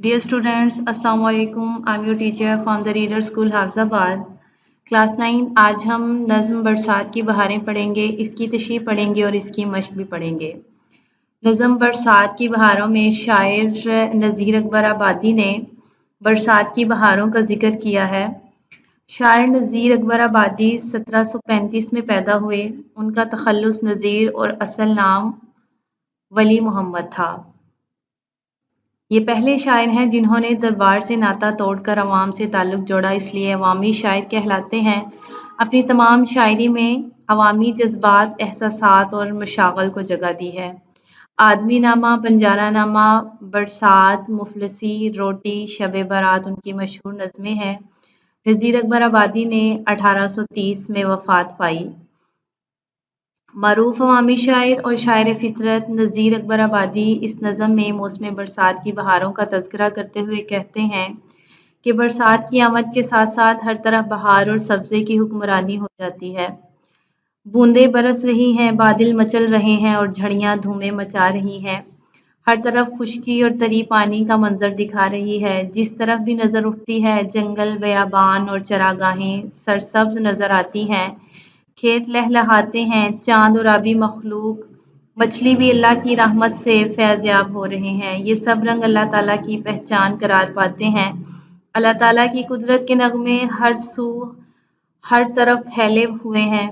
Dear students, Assalamu alaikum. I'm your teacher from the Reader School Hafizabad. Class 9 आज हम नज़्म बरसात की बहारें पढ़ेंगे, इसकी तशरीह पढ़ेंगे और इसकी मश्क भी पढ़ेंगे। नज़्म बरसात की बहारों में शायर नज़ीर अकबर आबादी ने बरसात की बहारों का जिक्र किया है। शायर नज़ीर अकबर आबादी 1735 में पैदा हुए। उनका तखल्लुस नज़ीर और असल नाम वली मोहम्मद था। ये पहले शायर हैं जिन्होंने दरबार से नाता तोड़कर अवाम से ताल्लुक़ जोड़ा, इसलिए अवामी शायर कहलाते हैं। अपनी तमाम शायरी में अवामी जज्बात, एहसासात और मशागल को जगह दी है। आदमी नामा, बंजारा नामा, बरसात, मुफलसी, रोटी, शब बारात उनकी मशहूर नज़में हैं। नज़ीर अकबर आबादी ने 1830 में वफ़ात पाई। मरूफ अवामी शायर और शायर फ़ितरत नज़ीर अकबर आबादी इस नज़म में मौसम बरसात की बहारों का तज़किरा करते हुए कहते हैं कि बरसात की आमद के साथ साथ हर तरफ बहार और सब्ज़े की हुक्मरानी हो जाती है। बूंदें बरस रही हैं, बादल मचल रहे हैं और झड़ियाँ धूमें मचा रही हैं। हर तरफ खुशकी और तरी पानी का मंजर दिखा रही है। जिस तरफ भी नज़र उठती है जंगल, बयाबान और चरागाहें सरसब्ज नज़र आती हैं। खेत लहलहाते हैं, चाँद और आबी मखलूक, मछली भी अल्लाह की रहमत से फैज़याब हो रहे हैं। ये सब रंग अल्लाह ताला की पहचान करार पाते हैं। अल्लाह ताला की कुदरत के नगमे हर सू हर तरफ फैले हुए हैं।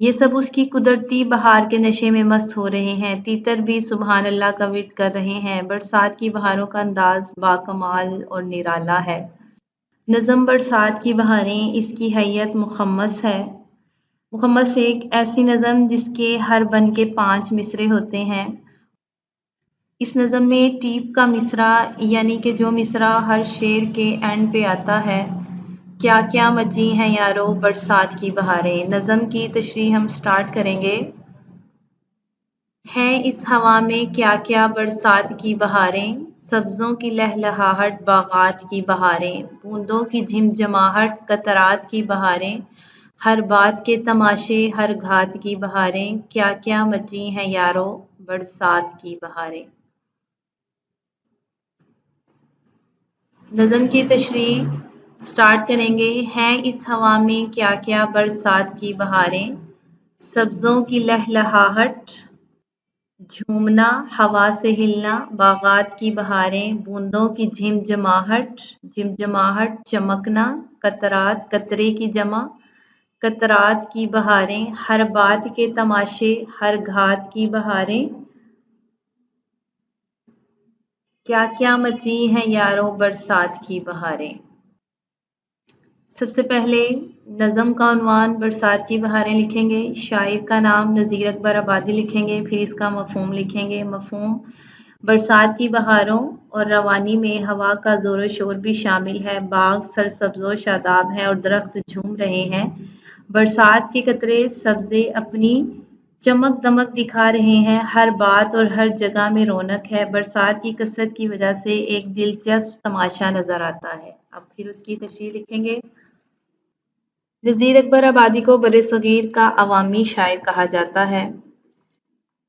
ये सब उसकी कुदरती बहार के नशे में मस्त हो रहे हैं। तीतर भी सुबहान अल्लाह का विर्द कर रहे हैं। बरसात की बहारों का अंदाज बाकमाल और निराला है। नज़म बरसात की बहारें, इसकी हैयत मुखम्मस है। मुखम्मस एक ऐसी नज़म जिसके हर बन के 5 मिसरे होते हैं। इस नज़म में टीप का मिसरा यानी कि जो मिसरा हर शेर के एंड पे आता है, क्या क्या मची हैं यारो बरसात की बहारें। नज़म की तशरीह हम स्टार्ट करेंगे। हैं इस हवा में क्या क्या बरसात की बहारें, सब्ज़ों की लहलहाहट बागात की बहारें, बूंदों की झिमझमाहट कतरात की बहारें, हर बात के तमाशे हर घात की बहारें, क्या क्या मची हैं यारो बरसात की बहारें। नज़म की तशरीह स्टार्ट करेंगे। हैं इस हवा में क्या क्या बरसात की बहारें, सब्ज़ों की लहलहाहट झूमना, हवा से हिलना, बागात की बहारें, बूंदों की झिमझमाहट चमकना, कतरात कतरे की जमा, कतरात की बहारें, हर बात के तमाशे हर घात की बहारें, क्या क्या मची हैं यारों बरसात की बहारें। सबसे पहले नज़म का उन्वान बरसात की बहारें लिखेंगे। शायर का नाम नज़ीर अकबर आबादी लिखेंगे। फिर इसका मफ़हूम लिखेंगे। मफ़हूम, बरसात की बहारों और रवानी में हवा का ज़ोर शोर भी शामिल है। बाग सरसब्ज़ो शादाब हैं और दरख्त झूम रहे हैं। बरसात के कतरे सब्ज़े अपनी चमक दमक दिखा रहे हैं। हर बात और हर जगह में रौनक है। बरसात की कसरत की वजह से एक दिलचस्प तमाशा नज़र आता है। अब फिर उसकी तशरीह लिखेंगे। नज़ीर अकबर आबादी को बरसग़ीर का अवामी शायर कहा जाता है।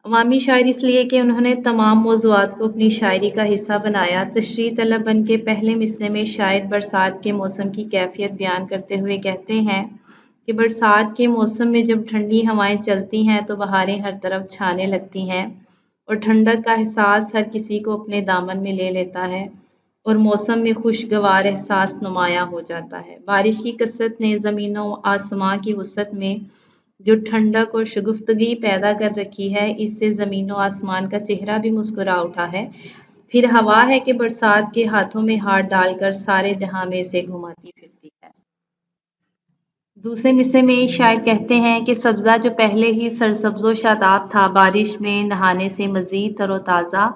अवामी शायर इसलिए कि उन्होंने तमाम मौज़ूआत को अपनी शायरी का हिस्सा बनाया। तशरीह तलब बन के पहले मिसरे में शायर बरसात के मौसम की कैफियत बयान करते हुए कहते हैं कि बरसात के मौसम में जब ठंडी हवाएं चलती हैं तो बहारें हर तरफ छाने लगती हैं और ठंडक का एहसास हर किसी को अपने दामन में ले लेता है और मौसम में खुशगवार एहसास नुमायाँ हो जाता है। बारिश की कसरत ने ज़मीन व आसमां की वसअत में जो ठंडक और शगुफ्तगी पैदा कर रखी है, इससे ज़मीन व आसमान का चेहरा भी मुस्कुरा उठा है। फिर हवा है कि बरसात के हाथों में हाथ डालकर सारे जहां में से घुमाती फिरती है। दूसरे मिसरे में शायर कहते हैं कि सब्ज़ा जो पहले ही सरसब्ज़ो शादाब था, बारिश में नहाने से मज़ीद तरोताज़ा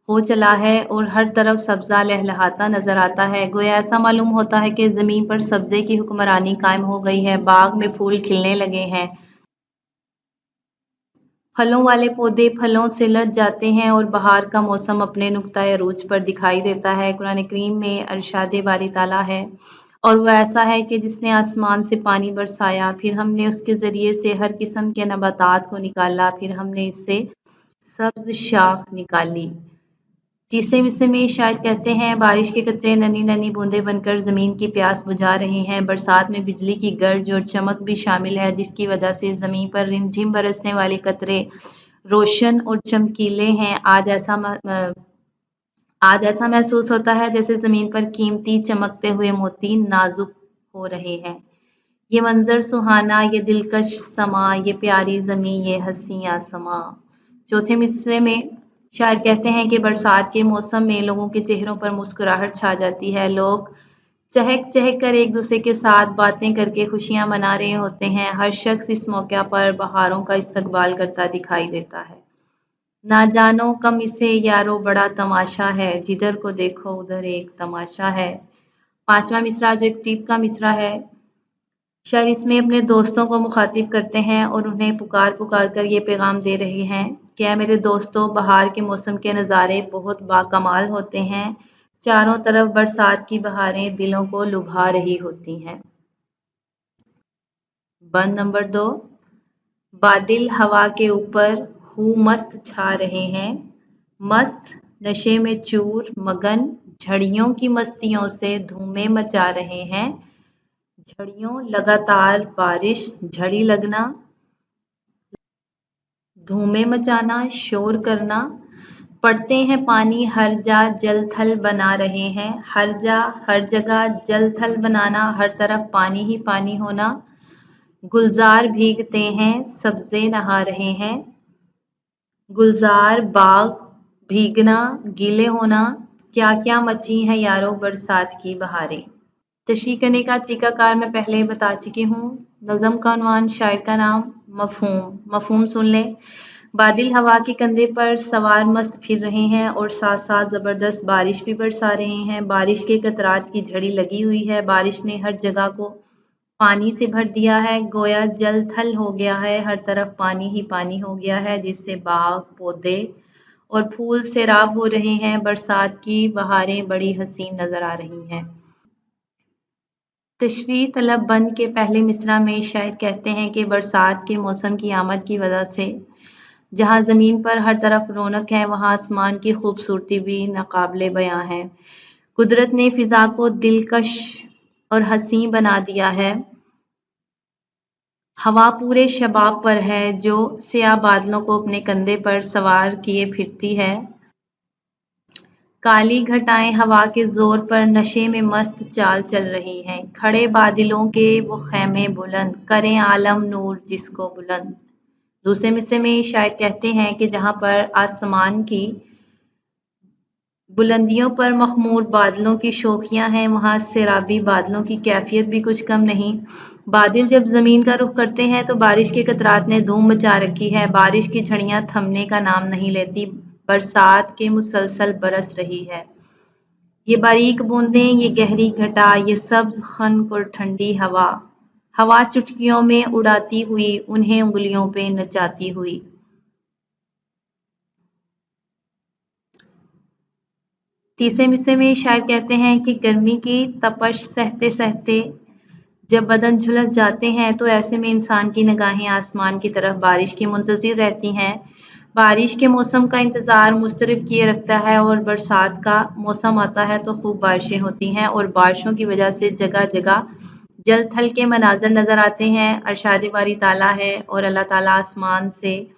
हो चला है और हर तरफ सब्ज़ा लहलहाता नज़र आता है। गोया ऐसा मालूम होता है कि ज़मीन पर सब्ज़े की हुक्मरानी कायम हो गई है। बाग में फूल खिलने लगे हैं। फलों वाले पौधे फलों से लद जाते हैं और बहार का मौसम अपने नुक्ता अरूज पर दिखाई देता है। कुरान करीम में अरशाद बारी ताला है, और वह ऐसा है कि जिसने आसमान से पानी बरसाया, फिर हमने उसके ज़रिए से हर किस्म के नबातात को निकाला, फिर हमने इससे सब्ज़ शाख निकाली। तीसरे हिस्से में शायद कहते हैं बारिश के कतरे नन्ही नन्ही बूंदें बनकर ज़मीन की प्यास बुझा रहे हैं। बरसात में बिजली की गर्ज और चमक भी शामिल है जिसकी वजह से ज़मीन पर रिमझिम बरसने वाले कतरे रोशन और चमकीले हैं। आज ऐसा महसूस होता है जैसे ज़मीन पर कीमती चमकते हुए मोती नाजुक हो रहे हैं। ये मंजर सुहाना, ये दिलकश समा, ये प्यारी ज़मीं, ये हसी आसमां। चौथे मिसरे में शायर कहते हैं कि बरसात के मौसम में लोगों के चेहरों पर मुस्कुराहट छा जाती है। लोग चहक चहक कर एक दूसरे के साथ बातें करके खुशियां मना रहे होते हैं। हर शख्स इस मौके पर बहारों का इस्तकबाल करता दिखाई देता है। ना जानो कम इसे यारो बड़ा तमाशा है, जिधर को देखो उधर एक तमाशा है। पांचवा मिसरा जो एक टीप का मिसरा है, शायर इसमें अपने दोस्तों को मुखातिब करते हैं और उन्हें पुकार पुकार कर ये पैगाम दे रहे हैं कि ऐ मेरे दोस्तों, बहार के मौसम के नज़ारे बहुत बाकमाल होते हैं। चारों तरफ बरसात की बहारें दिलों को लुभा रही होती हैं। बंद नंबर 2, बादल हवा के ऊपर हूँ मस्त छा रहे हैं, मस्त नशे में चूर मगन झड़ियों की मस्तियों से धूमें मचा रहे हैं। झड़ियों लगातार बारिश, झड़ी लगना, धूमें मचाना, शोर करना, पड़ते हैं पानी हर जा जल थल बना रहे हैं। हर जगह जल थल बनाना, हर तरफ पानी ही पानी होना। गुलजार भीगते हैं, सब्ज़े नहा रहे हैं। गुलजार बाग भीगना, गीले होना, क्या क्या मची हैं यारो बरसात की बहारें। तशरीह करने का तरीकाकार मैं पहले बता चुकी हूँ। नज़म का उन्वान, शायर का नाम, मफ़हूम सुन लें। बादल हवा के कंधे पर सवार मस्त फिर रहे हैं और साथ साथ ज़बरदस्त बारिश भी बरसा रहे हैं। बारिश के कतरात की झड़ी लगी हुई है। बारिश ने हर जगह को पानी से भर दिया है, गोया जल थल हो गया है। हर तरफ पानी ही पानी हो गया है जिससे बाग, पौधे और फूल सैराब हो रहे हैं। बरसात की बहारें बड़ी हसीन नज़र आ रही हैं। तशरीह तलब बंद के पहले मिसरा में शायर कहते हैं कि बरसात के मौसम की आमद की वजह से जहाँ ज़मीन पर हर तरफ रौनक है, वहाँ आसमान की खूबसूरती भी नाकाबिले बयां है। कुदरत ने फ़िज़ा को दिलकश और हसी बना दिया है। हवा पूरे शबाब पर है जो स्याह बादलों को अपने कंधे पर सवार किए फिरती है। काली घटाएं हवा के जोर पर नशे में मस्त चाल चल रही हैं। खड़े बादलों के वो खैमे बुलंद करें आलम नूर जिसको बुलंद। दूसरे मिसरे में शायर कहते हैं कि जहाँ पर आसमान की बुलंदियों पर मखमूर बादलों की शोखियाँ हैं, वहाँ सैराबी बादलों की कैफियत भी कुछ कम नहीं। बादल जब ज़मीन का रुख करते हैं तो बारिश के कतरात ने धूम मचा रखी है। बारिश की झड़ियाँ थमने का नाम नहीं लेती, बरसात के मुसलसल बरस रही है। ये बारीक बूंदें, ये गहरी घटा, ये सब्ज़ खन्क और ठंडी हवा, हवा चुटकियों में उड़ाती हुई, उन्हें उंगलियों पे नचाती हुई। तीसरे मिसरे में शायर कहते हैं कि गर्मी की तपश सहते सहते जब बदन झुलस जाते हैं तो ऐसे में इंसान की निगाहें आसमान की तरफ बारिश की मुंतज़िर रहती हैं। बारिश के मौसम का इंतज़ार मुस्तरब किए रखता है और बरसात का मौसम आता है तो खूब बारिशें होती हैं और बारिशों की वजह से जगह जगह जल थल के मनाजर नज़र आते हैं। अरशाद बारी ताला है और अल्लाह ताला आसमान से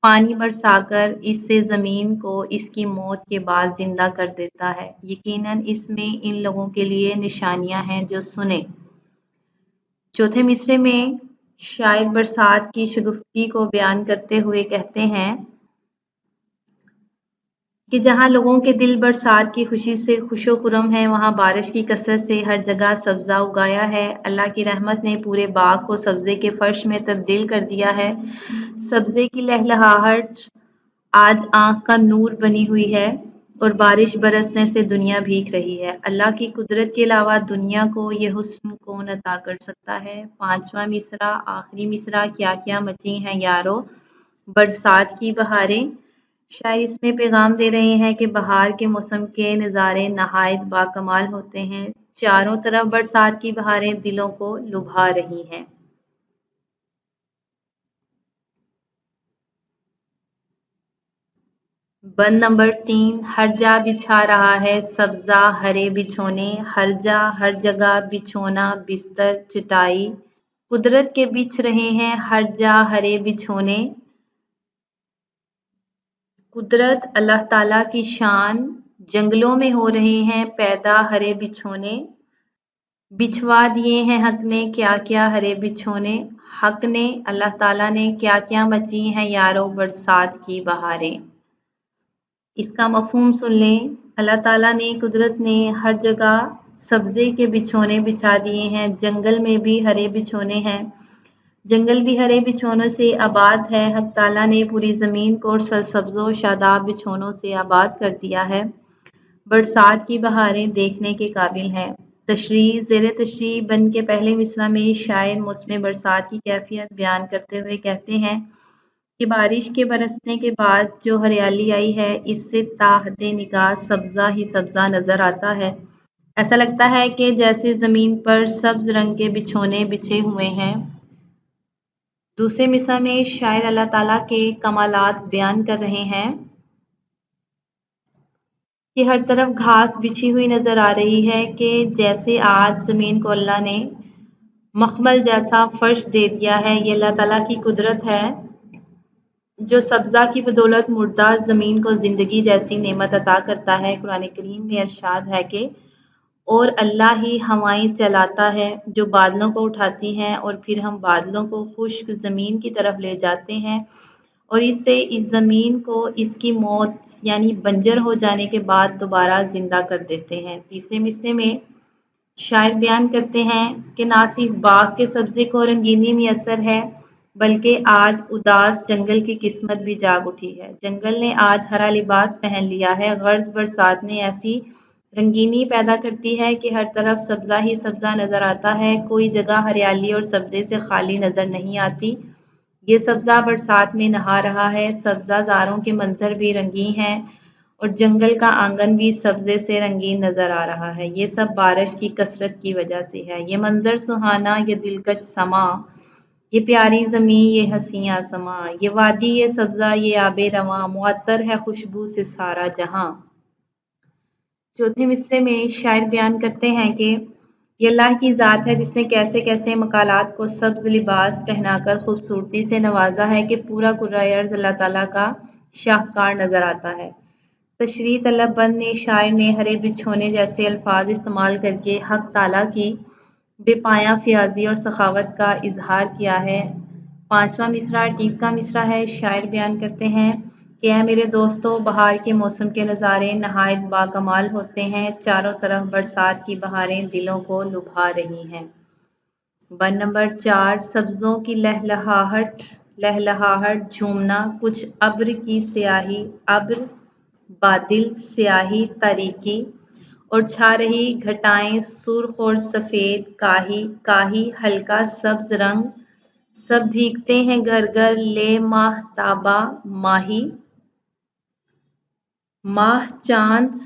पानी बरसाकर इससे ज़मीन को इसकी मौत के बाद ज़िंदा कर देता है। यकीनन इसमें इन लोगों के लिए निशानियां हैं जो सुने। चौथे मिसरे में शायर बरसात की शगुफ्ती को बयान करते हुए कहते हैं कि जहाँ लोगों के दिल बरसात की खुशी से खुशो खुरम है, वहाँ बारिश की कसरत से हर जगह सब्ज़ा उगाया है। अल्लाह की रहमत ने पूरे बाग को सब्ज़े के फर्श में तब्दील कर दिया है। सब्ज़े की लहलहाहट आज आँख का नूर बनी हुई है और बारिश बरसने से दुनिया भीग रही है। अल्लाह की कुदरत के अलावा दुनिया को ये हुस्न कौन अता कर सकता है। पांचवा मिसरा, आखिरी मिसरा, क्या क्या मची हैं यारो बरसात की बहारें। शायर इसमें पैगाम दे रहे हैं कि बहार के मौसम के नज़ारे नहायत बाकमाल होते हैं। चारों तरफ बरसात की बहारें दिलों को लुभा रही हैं। बंद नंबर 3, हर जा बिछा रहा है सब्जा हरे बिछोने, हर जा हर जगह बिछोना बिस्तर चटाई, कुदरत के बिछ रहे हैं हर जा हरे बिछोने, कुदरत अल्लाह ताला की शान, जंगलों में हो रहे हैं पैदा हरे बिछोने, बिछवा दिए हैं हक ने क्या क्या हरे बिछोने, हक ने अल्लाह ताला ने क्या क्या मची हैं यारों बरसात की बहारें। इसका मफ़हूम सुन लें। अल्लाह ताला ने कुदरत ने हर जगह सब्ज़े के बिछोने बिछा दिए हैं, जंगल में भी हरे बिछोने हैं, जंगल भी हरे बिछोनों से आबाद है। हक ताला ने पूरी ज़मीन को सरसब्ज़ो शादाब बिछोनों से आबाद कर दिया है। बरसात की बहारें देखने के काबिल हैं। तशरीह ज़ेर तशरीह बन के पहले मिसरा में शायर मौसम बरसात की कैफियत बयान करते हुए कहते हैं कि बारिश के बरसने के बाद जो हरियाली आई है इससे ताहते निगाह सब्ज़ा ही सब्ज़ा नज़र आता है। ऐसा लगता है कि जैसे ज़मीन पर सब्ज़ रंग के बिछोने बिछे हुए हैं। दूसरे मिसरा में शायर अल्लाह ताला के कमालात बयान कर रहे हैं कि हर तरफ घास बिछी हुई नज़र आ रही है कि जैसे आज ज़मीन को अल्लाह ने मखमल जैसा फ़र्श दे दिया है। ये अल्लाह ताला की कुदरत है जो सब्ज़ा की बदौलत मुर्दा ज़मीन को ज़िंदगी जैसी नेमत अता करता है। कुरान करीम में इरशाद है कि और अल्लाह ही हवाएं चलाता है जो बादलों को उठाती हैं और फिर हम बादलों को खुश्क ज़मीन की तरफ ले जाते हैं और इससे इस ज़मीन को इसकी मौत यानी बंजर हो जाने के बाद दोबारा ज़िंदा कर देते हैं। तीसरे मिसरे में शायर बयान करते हैं कि ना सिर्फ बाग के सब्ज़े को रंगीनी मैसर है बल्कि आज उदास जंगल की किस्मत भी जाग उठी है। जंगल ने आज हरा लिबास पहन लिया है। गर्ज बरसात ने ऐसी रंगीनी पैदा करती है कि हर तरफ सब्ज़ा ही सब्ज़ा नज़र आता है। कोई जगह हरियाली और सब्ज़े से खाली नज़र नहीं आती। ये सब्ज़ा बरसात में नहा रहा है। सब्ज़ाज़ारों के मंजर भी रंगीन हैं और जंगल का आंगन भी सब्ज़े से रंगीन नज़र आ रहा है। ये सब बारिश की कसरत की वजह से है। ये मंजर सुहाना, ये दिलकश समा, ये प्यारी ज़मीं, ये हसी आसमां, ये वादी, ये सब्ज़ा, ये आबे रवां, मुअत्तर है खुशबू से सारा जहां। चौथे मिसरे में शायर बयान करते हैं कि ये अल्लाह की ज़ात है जिसने कैसे कैसे मकालात को सब्ज़ लिबास पहनाकर खूबसूरती से नवाजा है कि पूरा कुर्रा अर्ज़ अल्लाह ताला का शाहकार नज़र आता है। तशरीह तलब बंद में शायर ने हरे बिछोने जैसे अल्फाज इस्तेमाल करके हक ताला की बेपाया फ़ियाज़ी और सखावत का इजहार किया है। पांचवा मिसरा टीप का मिसरा है। शायर बयान करते हैं कि ऐ मेरे दोस्तों बहार के मौसम के नज़ारे नहायत बाकमाल होते हैं। चारों तरफ बरसात की बहारें दिलों को लुभा रही हैं। बन नंबर 4 सब्ज़ों की लहलहाहट झूमना कुछ अब्र की स्याही अब्र बादल स्याही तारीकी और छा रही घटाएं सुर्ख और सफ़ेद काही काही हल्का सब्ज़ रंग सब भीगते हैं घर घर ले माहताबा माही माह चांद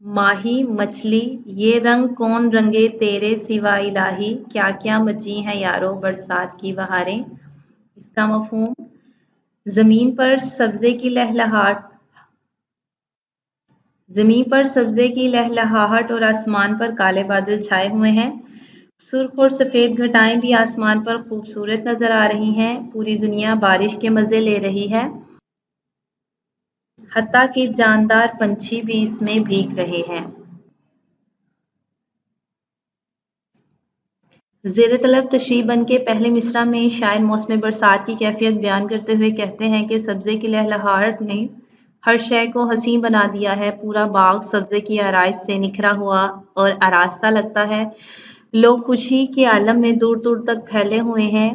माही मछली ये रंग कौन रंगे तेरे सिवा इलाही क्या क्या मची हैं यारो बरसात की बहारें। इसका मफहूम ज़मीन पर सब्ज़े की लहलहाहट ज़मीन पर सब्ज़े की लहलहाहट और आसमान पर काले बादल छाए हुए हैं। सुर्ख और सफ़ेद घटाएं भी आसमान पर खूबसूरत नज़र आ रही हैं। पूरी दुनिया बारिश के मज़े ले रही है। हत्ता के जानदार पंछी भी इसमें भीग रहे हैं। ज़ेर तलब तशरीह बन के पहले मिसरा में शायर मौसम बरसात की कैफियत बयान करते हुए कहते हैं कि सब्ज़े की लहलहाहट ने हर शय को हसीन बना दिया है। पूरा बाग सब्ज़े की आराइश से निखरा हुआ और आरास्ता लगता है। लोग खुशी के आलम में दूर दूर तक फैले हुए हैं।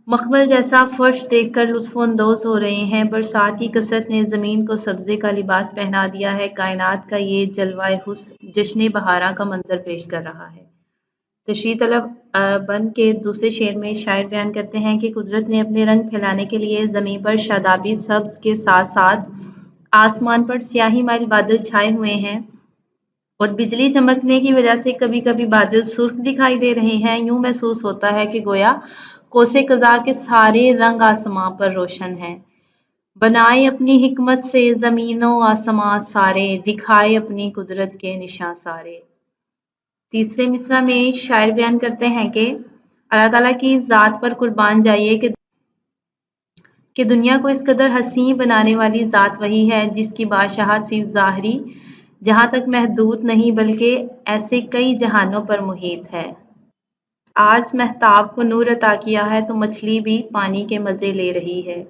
मखमल जैसा फर्श देखकर लुत्फ़अंदोज़ हो रहे हैं। बरसात की कसरत ने ज़मीन को सब्ज़े का लिबास पहना दिया है। कायनात का ये जलवाए हुस्न जश्न बहारा का मंजर पेश कर रहा है। तशरीह तलब बन के दूसरे शेर में शायर बयान करते हैं कि कुदरत ने अपने रंग फैलाने के लिए ज़मीन पर शादाबी सब्ज़ के साथ साथ आसमान पर स्याही माइल बादल छाए हुए हैं और बिजली चमकने की वजह से कभी कभी बादल सुर्ख दिखाई दे रहे हैं। यूं महसूस होता है कि गोया कोसे कज़ा के सारे रंग आसमां पर रोशन हैं। بنائے اپنی حکمت سے زمین و آسمان سارے، دکھائے اپنی قدرت کے نشاں سارے۔ تیسرے مصرع میں شاعر بیان کرتے ہیں کہ اللہ تعالیٰ کی ذات پر قربان جائیے کہ دنیا کو اس قدر حسین بنانے والی ذات وہی ہے جس کی بادشاہت صرف ظاہری جہاں تک محدود نہیں بلکہ ایسے کئی جہانوں پر محیط ہے۔ آج مہتاب کو نور عطا کیا ہے تو مچھلی بھی پانی کے مزے لے رہی ہے۔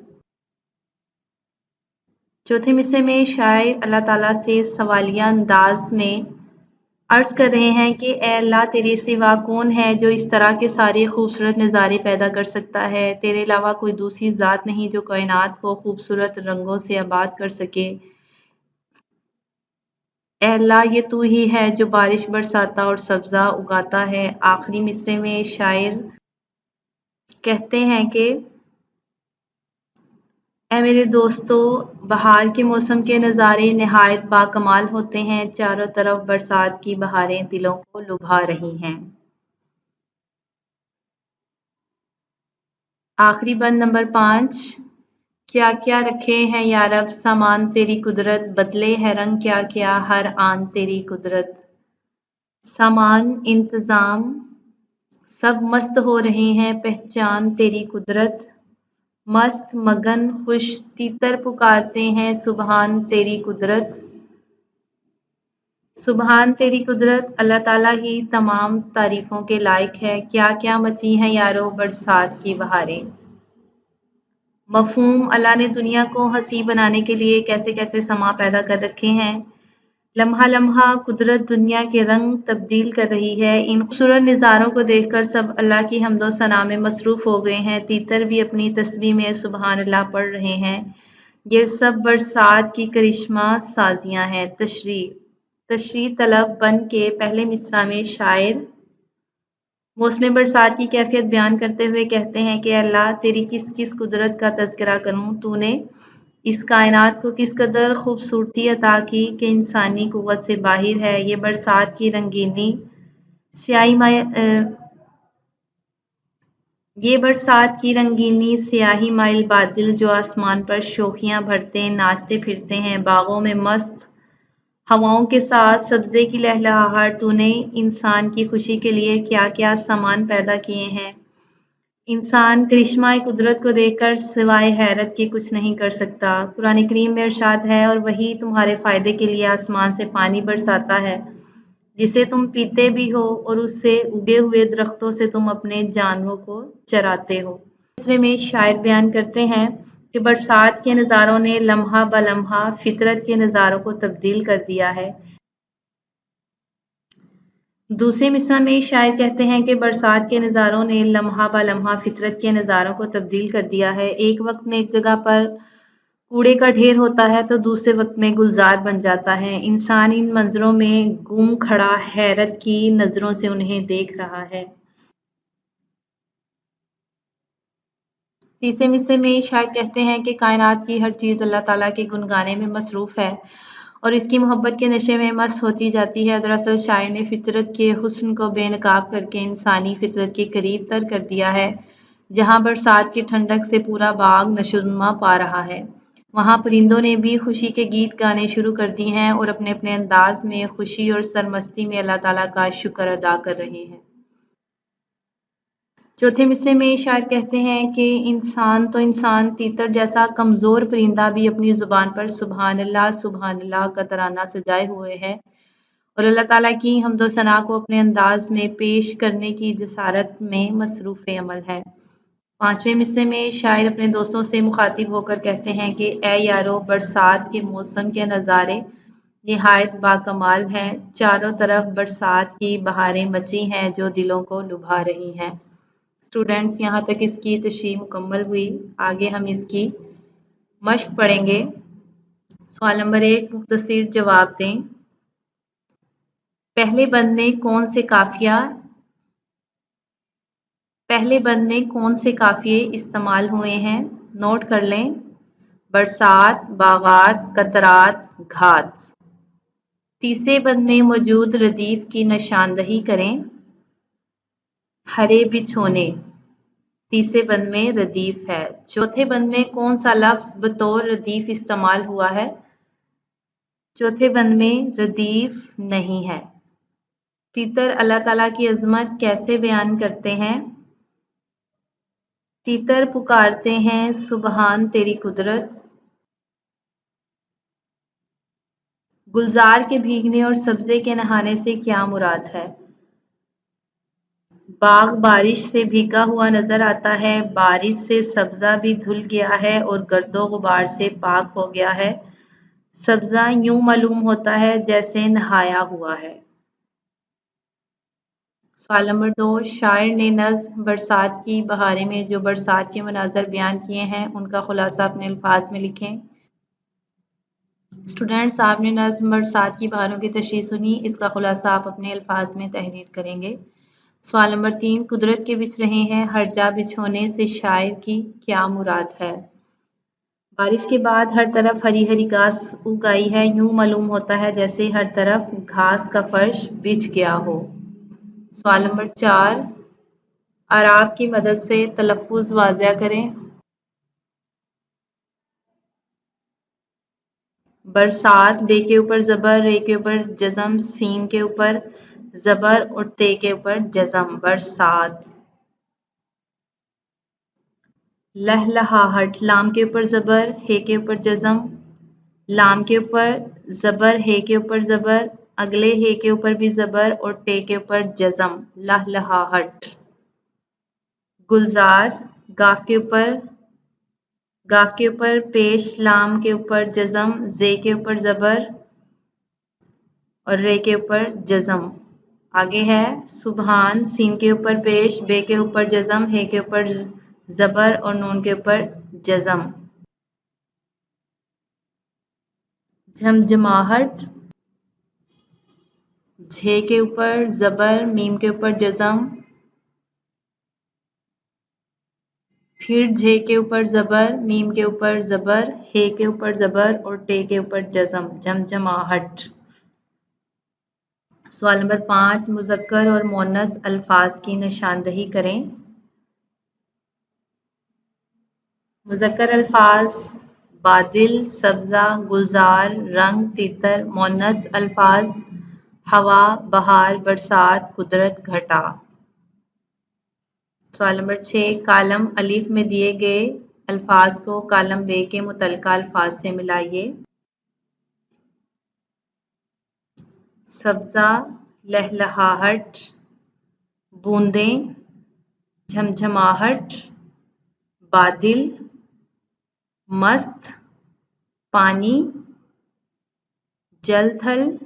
چوتھے مصرع میں شاعر اللہ تعالیٰ سے سوالیہ انداز میں عرض کر رہے ہیں کہ اے اللہ تیرے سوا کون ہے جو اس طرح کے سارے خوبصورت نظارے پیدا کر سکتا ہے؟ تیرے علاوہ کوئی دوسری ذات نہیں جو کائنات کو خوبصورت رنگوں سے آباد کر سکے۔ اے اللہ یہ تو ہی ہے جو بارش برساتا اور سبزہ اگاتا ہے۔ آخری مصرع میں شاعر کہتے ہیں کہ اے میرے دوستو بہار کے موسم کے نظارے نہایت باکمال ہوتے ہیں، چاروں طرف برسات کی بہاریں دلوں کو لبھا رہی ہیں۔ آخری بند نمبر 5، کیا کیا رکھے ہیں یا رب سامان تیری قدرت، بدلے ہے رنگ کیا کیا ہر آن تیری قدرت۔ سامان انتظام سب مست ہو رہے ہیں پہچان تیری قدرت، مست مگن خوش تیتر پکارتے ہیں سبحان تیری قدرت۔ سبحان تیری قدرت، اللہ تعالیٰ ہی تمام تعریفوں کے لائق ہے، کیا کیا مچی ہیں یارو برسات کی بہاریں۔ مفہوم، اللہ نے دنیا کو حسین بنانے کے لیے کیسے کیسے سما پیدا کر رکھے ہیں۔ لمحہ لمحہ قدرت دنیا کے رنگ تبدیل کر رہی ہے۔ ان خوبصورت نظاروں کو دیکھ کر سب اللہ کی حمد و ثنا میں مصروف ہو گئے ہیں، تیتر بھی اپنی تسبیح میں سبحان اللہ پڑھ رہے ہیں۔ یہ سب برسات کی کرشمہ سازیاں ہیں۔ تشریح طلب بن کے پہلے مصرع میں شاعر موسم برسات کی کیفیت بیان کرتے ہوئے کہتے ہیں کہ اللہ تیری کس کس قدرت کا تذکرہ کروں، تو نے اس کائنات کو کس قدر خوبصورتی عطا کی کہ انسانی قوت سے باہر ہے۔ یہ برسات کی رنگینی سیاہی مائل بادل جو آسمان پر شوخیاں بھرتے ناچتے پھرتے ہیں، باغوں میں مست ہواؤں کے ساتھ سبزے کی لہلہاہٹ، تو نے انسان کی خوشی کے لیے کیا کیا سامان پیدا کیے ہیں۔ انسان کرشمہ قدرت کو دیکھ کر سوائے حیرت کے کچھ نہیں کر سکتا۔ قرآن کریم میں ارشاد ہے اور وہی تمہارے فائدے کے لیے آسمان سے پانی برساتا ہے جسے تم پیتے بھی ہو اور اس سے اگے ہوئے درختوں سے تم اپنے جانوروں کو چراتے ہو۔ دوسرے میں شاعر بیان کرتے ہیں کہ برسات کے نظاروں نے لمحہ بہ لمحہ فطرت کے نظاروں کو تبدیل کر دیا ہے۔ دوسرے مصرع میں شاعر کہتے ہیں کہ برسات کے نظاروں نے لمحہ بہ لمحہ فطرت کے نظاروں کو تبدیل کر دیا ہے۔ ایک وقت میں ایک جگہ پر کوڑے کا ڈھیر ہوتا ہے تو دوسرے وقت میں گلزار بن جاتا ہے۔ انسان ان منظروں میں گم کھڑا حیرت کی نظروں سے انہیں دیکھ رہا ہے۔ تیسرے مصرع میں شاعر کہتے ہیں کہ کائنات کی ہر چیز اللہ تعالیٰ کے گن گانے میں مصروف ہے اور اس کی محبت کے نشے میں مست ہوتی جاتی ہے۔ دراصل شاعر نے فطرت کے حسن کو بے نقاب کر کے انسانی فطرت کے قریب تر کر دیا ہے۔ جہاں برسات کی ٹھنڈک سے پورا باغ نشوونما پا رہا ہے، وہاں پرندوں نے بھی خوشی کے گیت گانے شروع کر دیے ہیں اور اپنے اپنے انداز میں خوشی اور سرمستی میں اللہ تعالیٰ کا شکر ادا کر رہے ہیں۔ چوتھے مصرع میں شاعر کہتے ہیں کہ انسان تیتر جیسا کمزور پرندہ بھی اپنی زبان پر سبحان اللہ کا ترانہ سجائے ہوئے ہے اور اللہ تعالیٰ کی حمد و ثنا کو اپنے انداز میں پیش کرنے کی جسارت میں مصروف عمل ہے۔ پانچویں مصرع میں شاعر اپنے دوستوں سے مخاطب ہو کر کہتے ہیں کہ اے یارو برسات کے موسم کے نظارے نہایت باکمال ہیں، چاروں طرف برسات کی بہاریں مچی ہیں جو دلوں کو لبھا رہی ہیں۔ اسٹوڈینٹس، یہاں تک اس کی تشریح مکمل ہوئی۔ آگے ہم اس کی مشق پڑھیں گے۔ سوال نمبر 1، مختصر جواب دیں۔ پہلے بند میں کون سے قافیے استعمال ہوئے ہیں؟ نوٹ کر لیں۔ برسات، باغات، قطرات، گھات۔ تیسرے بند میں موجود ردیف کی نشاندہی کریں۔ ہرے بچھونے، तीसरे बंद में रदीफ है। चौथे बंद में कौन सा लफ्ज बतौर रदीफ इस्तेमाल हुआ है? चौथे बंद में रदीफ नहीं है। तीतर अल्लाह ताला की अजमत कैसे बयान करते हैं? तीतर पुकारते हैं सुबहान तेरी कुदरत। गुलजार के भीगने और सब्जे के नहाने से क्या मुराद है? बाग बारिश से भीगा हुआ नजर आता है, बारिश से सब्जा भी धुल गया है और गर्दो गुबार से पाक हो गया है। सब्जा यूं मालूम होता है जैसे नहाया हुआ है। सवाल नंबर 2, शायर ने नज़्म बरसात की बहारें में जो बरसात के मनाज़र बयान किए हैं उनका खुलासा अपने अल्फाज में लिखें। स्टूडेंट्स, आपने नज़्म बरसात की बहारों की तशरीह सुनी, इसका खुलासा आप अपने अल्फाज में तहरीर करेंगे। सवाल नंबर 3, कुदरत के बिछ रहे हैं हर जा बिछोने से शायर की क्या मुराद है? बारिश के बाद हर तरफ हरी हरी घास उग आई है, यूं मालूम होता है जैसे हर तरफ घास का फर्श बिछ गया हो। सवाल नंबर 4, आराब की मदद से तलफ़ुज़ वाज़िया करें। बरसात, बे के ऊपर ज़बर, रे के ऊपर जज़म, सीन के ऊपर ज़बर और ते के ऊपर जज़म, बरसात। लहलहाहट, लाम के ऊपर ज़बर, हे के ऊपर जज़म, लाम के ऊपर ज़बर, हे के ऊपर ज़बर, अगले हे के ऊपर भी ज़बर और टे के ऊपर जज़म, लहलहाहट। गुलजार, गाफ के ऊपर पेश, लाम के ऊपर जज़म, जे के ऊपर ज़बर और रे के ऊपर जज़म। आगे है सुबहान, सीन के ऊपर पेश, बे के ऊपर जज़म, हे के ऊपर ज़बर और नून के ऊपर जज़म। झमझमाहट, झे के ऊपर ज़बर, मीम के ऊपर जज़म, फिर झे के ऊपर ज़बर, मीम के ऊपर ज़बर, हे के ऊपर ज़बर और टे के ऊपर जज़म, झमझमाहट। सवाल नंबर 5, मुज़क्कर और मुअन्नस अल्फाज की निशानदही करें। मुज़क्कर अल्फाज बादिल, सब्ज़ा, गुलजार, रंग, तीतर। मुअन्नस अल्फाज हवा, बहार, बरसात, कुदरत, घटा। सवाल नंबर 6, कालम अलिफ में दिए गए अल्फाज को कालम बे के मुतल्लिका अल्फाज से मिलाइए। सब्ज़ा, लहलहाहट, बूंदें, झमझमाहट, बादिल, मस्त, पानी, जल थल,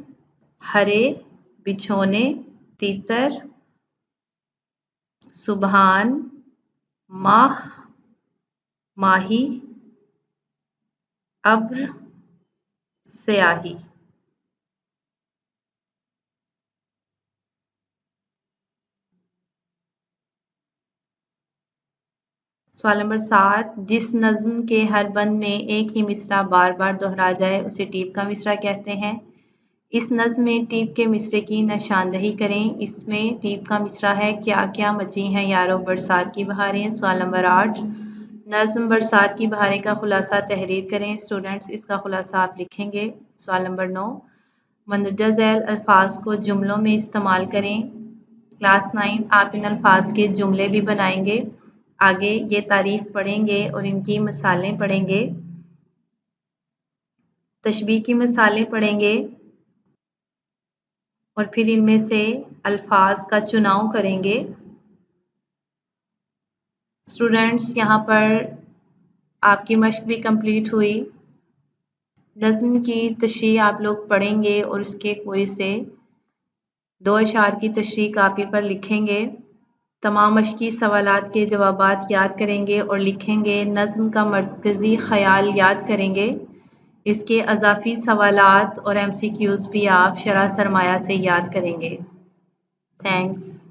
हरे, बिछोने, तीतर, सुबहान, माह, माही, अब्र, स्याही। सवाल नंबर 7, जिस नज़्म के हर बंद में एक ही मिसरा बार बार दोहरा जाए उसे टीप का मिसरा कहते हैं। इस नज़्म में टीप के मिसरे की निशानदही करें। इसमें टीप का मिसरा है क्या क्या मची हैं यारों बरसात की बहारें। सवाल नंबर 8, नज़्म बरसात की बहारें का खुलासा तहरीर करें। स्टूडेंट्स, इसका खुलासा आप लिखेंगे। सवाल नंबर 9, मंदरजा झैल अल्फाज को जुमलों में इस्तेमाल करें। क्लास 9, आप इन अल्फाज के जुमले भी बनाएंगे। आगे ये तारीफ पढ़ेंगे और इनकी मिसालें पढ़ेंगे, तशबीह की मिसालें पढ़ेंगे और फिर इनमें से अल्फाज का चुनाव करेंगे। स्टूडेंट्स, यहाँ पर आपकी मश्क भी कंप्लीट हुई। नज़्म की तशरीह आप लोग पढ़ेंगे और उसके कोई से 2 अशार की तशरीह कापी पर लिखेंगे। तमाम मश्की सवालात के जवाबात याद करेंगे और लिखेंगे। नज़्म का मरकज़ी ख़याल याद करेंगे। इसके अज़ाफ़ी सवालात और MCQs भी आप शरह सरमाया से याद करेंगे। थैंक्स।